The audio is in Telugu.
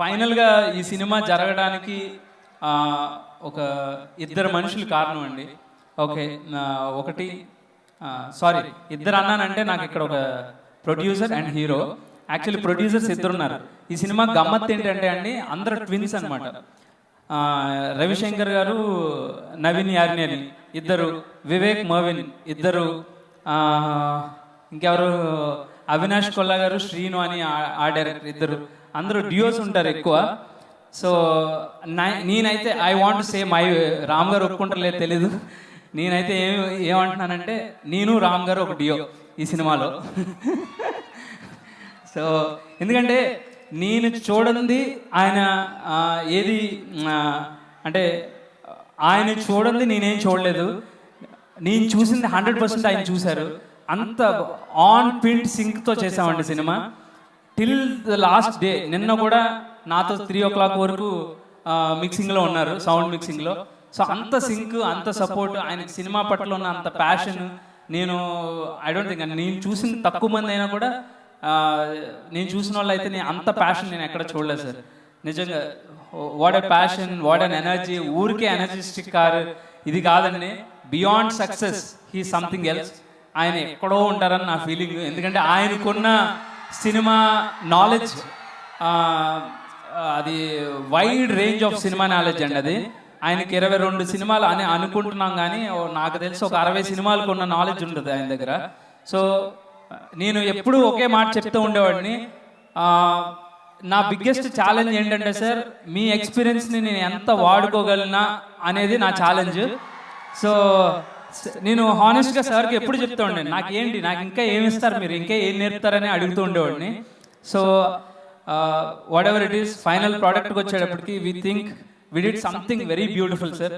ఫైనల్గా ఈ సినిమా జరగడానికి ఒక ఇద్దరు మనుషులు కారణం అండి. ఓకే, ఒకటి సారీ ఇద్దరు అన్నానంటే నాకు ఇక్కడ ఒక producer and hero. Actually producers ఇద్దరు ఉన్నారు. ఈ సినిమా గమ్మత్ ఏంటంటే అండి, అందరు ట్విన్స్ అనమాట. రవిశంకర్ గారు, నవీన్ యార్నేని ఇద్దరు, వివేక్ మర్విన్ ఇద్దరు, ఇంకెవరు అవినాష్ కొల్లా గారు, శ్రీను అని ఆ డైరెక్టర్ ఇద్దరు. అందరూ డ్యూయోస్ ఉంటారు ఎక్కువ. సో నేనైతే I want say my Ram గారు ఒప్పుకుంటారులేదు తెలీదు. నేనైతే ఏమంటున్నానంటే నేను రామ్ గారు ఒక డ్యూయో ఈ సినిమాలో. సో ఎందుకంటే నేను చూడండి ఆయన ఏది అంటే ఆయన చూడండి నేనేం చూడలేదు. నేను చూసింది 100% ఆయన చూశారు. అంత ఆన్ పింట్ సింక్తో చేసామండి cinema till the last day. నిన్న కూడా నాతో 3 o'clock వరకు మిక్సింగ్లో ఉన్నారు, సౌండ్ మిక్సింగ్లో. సో అంత సింక్, అంత సపోర్ట్, ఆయనకి సినిమా పట్ల ఉన్న అంత ప్యాషన్ నేను ఐ డోంట్ థింక్ నేను చూసిన తక్కువ మంది అయినా కూడా నేను చూసిన వాళ్ళు అయితే నేను అంత ప్యాషన్ నేను ఎక్కడ చూడలేదు సార్. నిజంగా what a passion, what an energy. ఊరికే ఎనర్జిస్టిక్ కారు ఇది కాదండి. Beyond success he something else. ఆయన ఎక్కడో ఉంటారని నా ఫీలింగ్. ఎందుకంటే ఆయనకున్న సినిమా నాలెడ్జ్ అది wide range of cinema knowledge అండి. అది ఆయనకి 22 సినిమాలు అని అనుకుంటున్నాం, కానీ నాకు తెలిసి ఒక 60 సినిమాలకు ఉన్న నాలెడ్జ్ ఉంటుంది ఆయన దగ్గర. సో నేను ఎప్పుడూ ఒకే మాట చెప్తూ ఉండేవాడిని, నా బిగ్గెస్ట్ ఛాలెంజ్ ఏంటంటే సార్, మీ ఎక్స్పీరియన్స్ని నేను ఎంత వాడుకోగలనా అనేది నా ఛాలెంజ్. సో నేను హానెస్ట్గా సార్కి ఎప్పుడు చెప్తూ ఉండండి, నాకు ఇంకా ఏమి ఇస్తారు మీరు, ఇంకా ఏం నేర్పుతారని అడుగుతూ ఉండేవాడిని. So whatever it is, final ప్రోడక్ట్కి వచ్చేటప్పటికి we think we did something very beautiful sir.